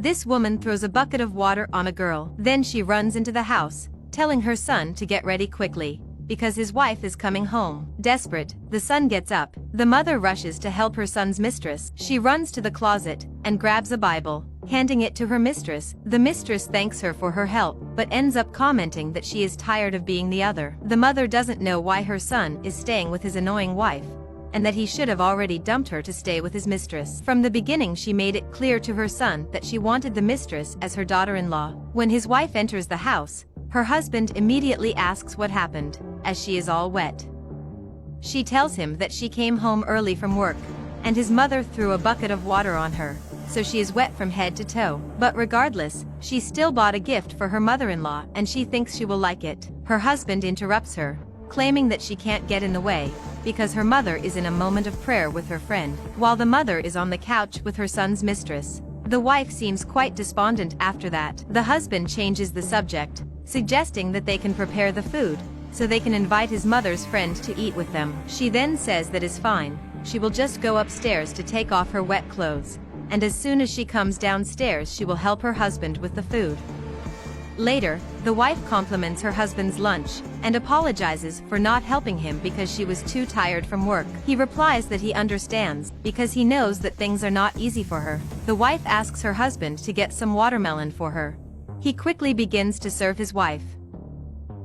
This woman throws a bucket of water on a girl. Then she runs into the house, telling her son to get ready quickly, because his wife is coming home. Desperate, the son gets up. The mother rushes to help her son's mistress. She runs to the closet and grabs a Bible, handing it to her mistress. The mistress thanks her for her help, but ends up commenting that she is tired of being the other. The mother doesn't know why her son is staying with his annoying wife, and that he should have already dumped her to stay with his mistress. From the beginning she made it clear to her son that she wanted the mistress as her daughter-in-law. When his wife enters the house, her husband immediately asks what happened, as she is all wet. She tells him that she came home early from work, and his mother threw a bucket of water on her, so she is wet from head to toe. But regardless, she still bought a gift for her mother-in-law and she thinks she will like it. Her husband interrupts her, claiming that she can't get in the way, because her mother is in a moment of prayer with her friend, while the mother is on the couch with her son's mistress. The wife seems quite despondent after that. The husband changes the subject, suggesting that they can prepare the food, so they can invite his mother's friend to eat with them. She then says that is fine, she will just go upstairs to take off her wet clothes, and as soon as she comes downstairs she will help her husband with the food. Later, the wife compliments her husband's lunch, and apologizes for not helping him because she was too tired from work. He replies that he understands, because he knows that things are not easy for her. The wife asks her husband to get some watermelon for her. He quickly begins to serve his wife.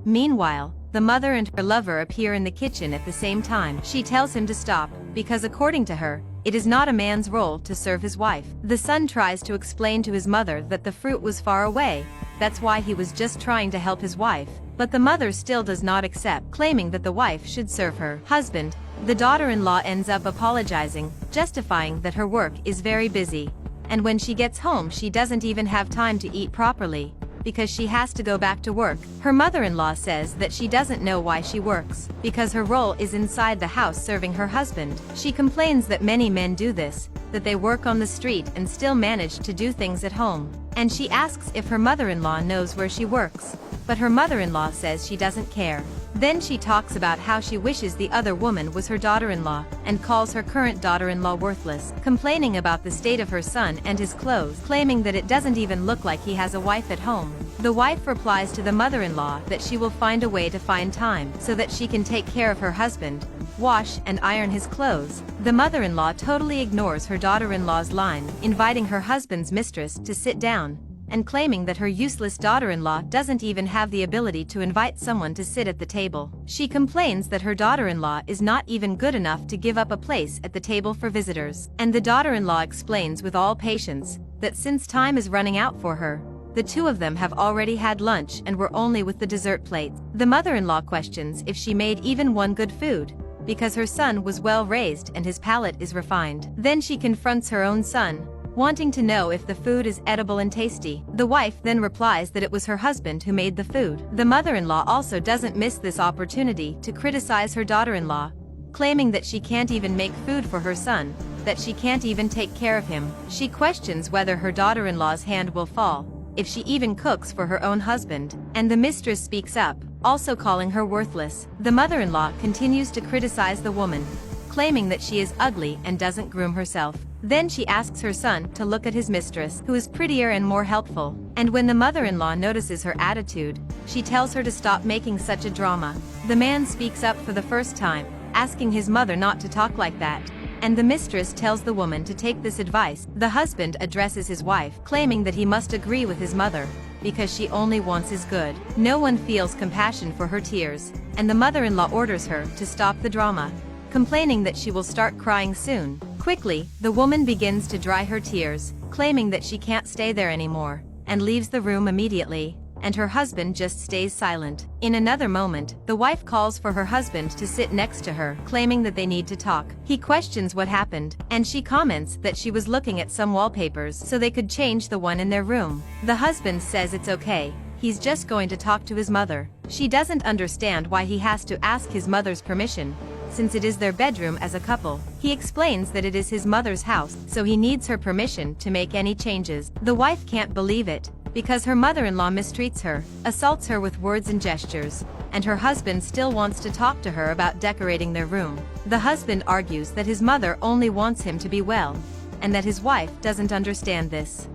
Meanwhile, the mother and her lover appear in the kitchen at the same time. She tells him to stop, because according to her, it is not a man's role to serve his wife. The son tries to explain to his mother that the fruit was far away, that's why he was just trying to help his wife, but the mother still does not accept, claiming that the wife should serve her husband. The daughter-in-law ends up apologizing, justifying that her work is very busy, and when she gets home she doesn't even have time to eat properly, because she has to go back to work. Her mother-in-law says that she doesn't know why she works, because her role is inside the house serving her husband. She complains that many men do this, that they work on the street and still manage to do things at home, and she asks if her mother-in-law knows where she works, but her mother-in-law says she doesn't care. Then she talks about how she wishes the other woman was her daughter-in-law, and calls her current daughter-in-law worthless, complaining about the state of her son and his clothes, claiming that it doesn't even look like he has a wife at home. The wife replies to the mother-in-law that she will find a way to find time, so that she can take care of her husband, wash and iron his clothes. The mother-in-law totally ignores her daughter-in-law's line, inviting her husband's mistress to sit down, and claiming that her useless daughter-in-law doesn't even have the ability to invite someone to sit at the table. She complains that her daughter-in-law is not even good enough to give up a place at the table for visitors. And the daughter-in-law explains with all patience that since time is running out for her, the two of them have already had lunch and were only with the dessert plates. The mother-in-law questions if she made even one good food, because her son was well raised and his palate is refined. Then she confronts her own son, wanting to know if the food is edible and tasty. The wife then replies that it was her husband who made the food. The mother-in-law also doesn't miss this opportunity to criticize her daughter-in-law, claiming that she can't even make food for her son, that she can't even take care of him. She questions whether her daughter-in-law's hand will fall, if she even cooks for her own husband, and the mistress speaks up, also calling her worthless. The mother-in-law continues to criticize the woman, claiming that she is ugly and doesn't groom herself. Then she asks her son to look at his mistress, who is prettier and more helpful, and when the mother-in-law notices her attitude, she tells her to stop making such a drama. The man speaks up for the first time, asking his mother not to talk like that, and the mistress tells the woman to take this advice. The husband addresses his wife, claiming that he must agree with his mother, because she only wants his good. No one feels compassion for her tears, and the mother-in-law orders her to stop the drama, complaining that she will start crying soon. Quickly, the woman begins to dry her tears, claiming that she can't stay there anymore, and leaves the room immediately, and her husband just stays silent. In another moment, the wife calls for her husband to sit next to her, claiming that they need to talk. He questions what happened, and she comments that she was looking at some wallpapers so they could change the one in their room. The husband says it's okay, he's just going to talk to his mother. She doesn't understand why he has to ask his mother's permission, since it is their bedroom as a couple. He explains that it is his mother's house, so he needs her permission to make any changes. The wife can't believe it, because her mother-in-law mistreats her, assaults her with words and gestures, and her husband still wants to talk to her about decorating their room. The husband argues that his mother only wants him to be well, and that his wife doesn't understand this.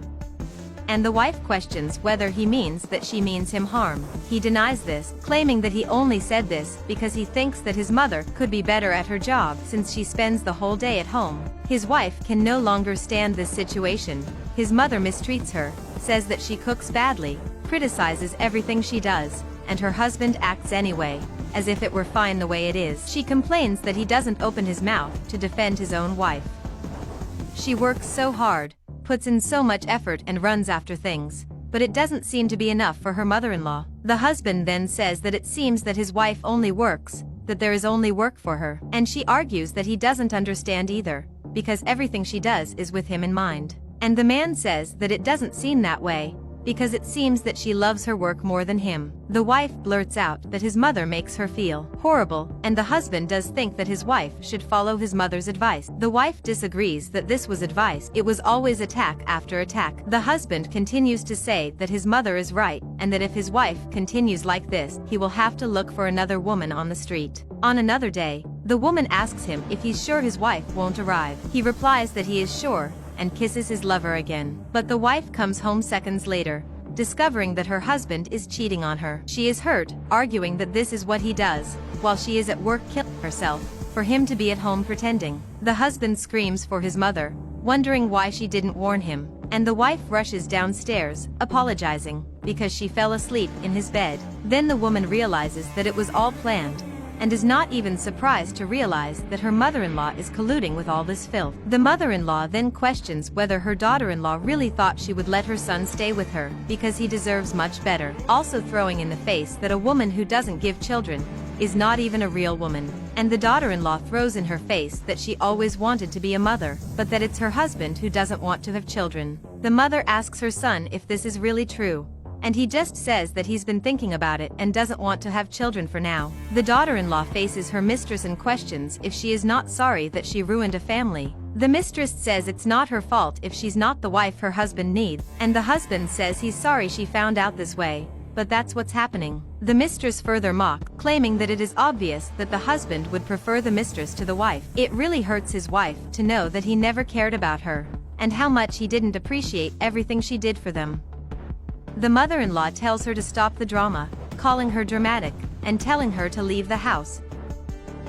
and the wife questions whether he means that she means him harm. He denies this, claiming that he only said this because he thinks that his mother could be better at her job since she spends the whole day at home. His wife can no longer stand this situation. His mother mistreats her, says that she cooks badly, criticizes everything she does, and her husband acts anyway, as if it were fine the way it is. She complains that he doesn't open his mouth to defend his own wife. She works so hard, puts in so much effort and runs after things, but it doesn't seem to be enough for her mother-in-law. The husband then says that it seems that his wife only works, that there is only work for her, and she argues that he doesn't understand either, because everything she does is with him in mind. And the man says that it doesn't seem that way, because it seems that she loves her work more than him. The wife blurts out that his mother makes her feel horrible, and the husband does think that his wife should follow his mother's advice. The wife disagrees that this was advice, it was always attack after attack. The husband continues to say that his mother is right, and that if his wife continues like this, he will have to look for another woman on the street. On another day, the woman asks him if he's sure his wife won't arrive. He replies that he is sure, and kisses his lover again. But the wife comes home seconds later, discovering that her husband is cheating on her. She is hurt, arguing that this is what he does, while she is at work killing herself, for him to be at home pretending. The husband screams for his mother, wondering why she didn't warn him, and the wife rushes downstairs, apologizing, because she fell asleep in his bed. Then the woman realizes that it was all planned, and is not even surprised to realize that her mother-in-law is colluding with all this filth. The mother-in-law then questions whether her daughter-in-law really thought she would let her son stay with her, because he deserves much better, also throwing in the face that a woman who doesn't give children is not even a real woman. And the daughter-in-law throws in her face that she always wanted to be a mother, but that it's her husband who doesn't want to have children. The mother asks her son if this is really true, and he just says that he's been thinking about it and doesn't want to have children for now. The daughter-in-law faces her mistress and questions if she is not sorry that she ruined a family. The mistress says it's not her fault if she's not the wife her husband needs, and the husband says he's sorry she found out this way, but that's what's happening. The mistress further mocks, claiming that it is obvious that the husband would prefer the mistress to the wife. It really hurts his wife to know that he never cared about her, and how much he didn't appreciate everything she did for them. The mother-in-law tells her to stop the drama, calling her dramatic, and telling her to leave the house,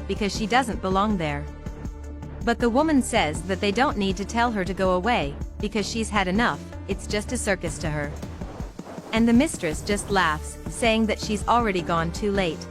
because she doesn't belong there. But the woman says that they don't need to tell her to go away, because she's had enough, it's just a circus to her. And the mistress just laughs, saying that she's already gone too late.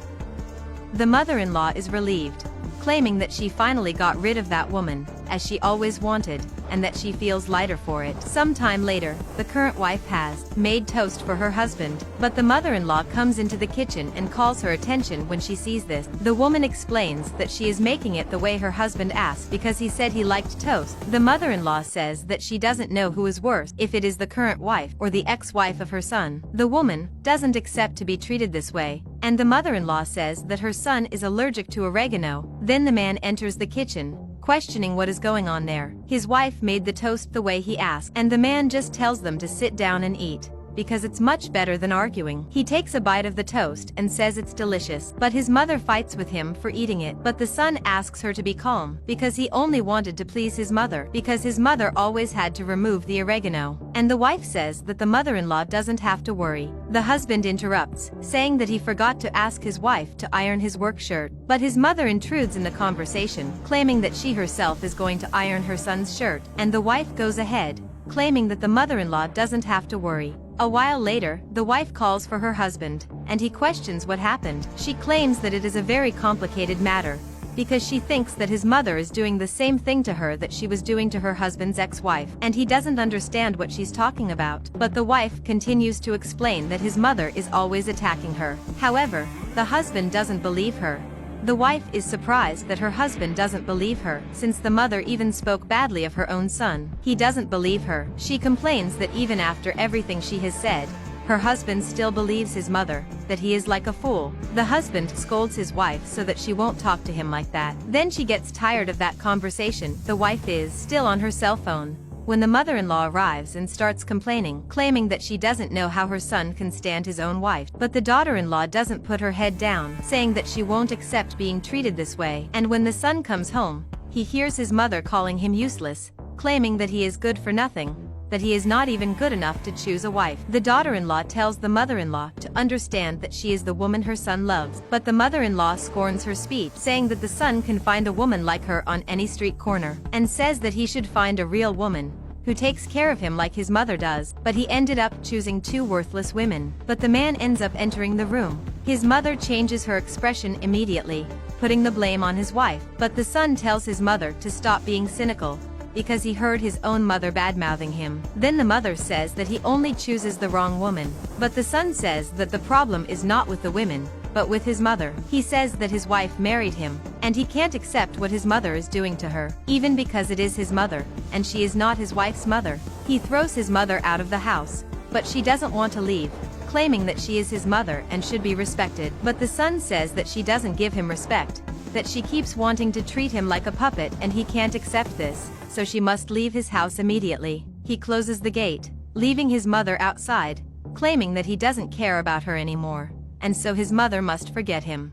The mother-in-law is relieved, claiming that she finally got rid of that woman, as she always wanted, and that she feels lighter for it. Sometime later, the current wife has made toast for her husband, but the mother-in-law comes into the kitchen and calls her attention when she sees this. The woman explains that she is making it the way her husband asked because he said he liked toast. The mother-in-law says that she doesn't know who is worse, if it is the current wife or the ex-wife of her son. The woman doesn't accept to be treated this way, and the mother-in-law says that her son is allergic to oregano. Then the man enters the kitchen, questioning what is going on there. His wife made the toast the way he asked, and the man just tells them to sit down and eat, because it's much better than arguing. He takes a bite of the toast and says it's delicious, but his mother fights with him for eating it. But the son asks her to be calm, because he only wanted to please his mother, because his mother always had to remove the oregano. And the wife says that the mother-in-law doesn't have to worry. The husband interrupts, saying that he forgot to ask his wife to iron his work shirt, but his mother intrudes in the conversation, claiming that she herself is going to iron her son's shirt, and the wife goes ahead, claiming that the mother-in-law doesn't have to worry. A while later, the wife calls for her husband, and he questions what happened. She claims that it is a very complicated matter, because she thinks that his mother is doing the same thing to her that she was doing to her husband's ex-wife, and he doesn't understand what she's talking about. But the wife continues to explain that his mother is always attacking her. However, the husband doesn't believe her. The wife is surprised that her husband doesn't believe her, since the mother even spoke badly of her own son. He doesn't believe her. She complains that even after everything she has said, her husband still believes his mother, that he is like a fool. The husband scolds his wife so that she won't talk to him like that. Then she gets tired of that conversation. The wife is still on her cell phone when the mother-in-law arrives and starts complaining, claiming that she doesn't know how her son can stand his own wife. But the daughter-in-law doesn't put her head down, saying that she won't accept being treated this way. And when the son comes home, he hears his mother calling him useless, claiming that he is good for nothing, that he is not even good enough to choose a wife. The daughter-in-law tells the mother-in-law to understand that she is the woman her son loves, but the mother-in-law scorns her speech, saying that the son can find a woman like her on any street corner, and says that he should find a real woman who takes care of him like his mother does, but he ended up choosing two worthless women. But the man ends up entering the room. His mother changes her expression immediately, putting the blame on his wife, but the son tells his mother to stop being cynical, because he heard his own mother bad-mouthing him. Then the mother says that he only chooses the wrong woman, but the son says that the problem is not with the women, but with his mother. He says that his wife married him, and he can't accept what his mother is doing to her, even because it is his mother, and she is not his wife's mother. He throws his mother out of the house, but she doesn't want to leave, claiming that she is his mother and should be respected. But the son says that she doesn't give him respect, that she keeps wanting to treat him like a puppet, and he can't accept this, so she must leave his house immediately. He closes the gate, leaving his mother outside, claiming that he doesn't care about her anymore, and so his mother must forget him.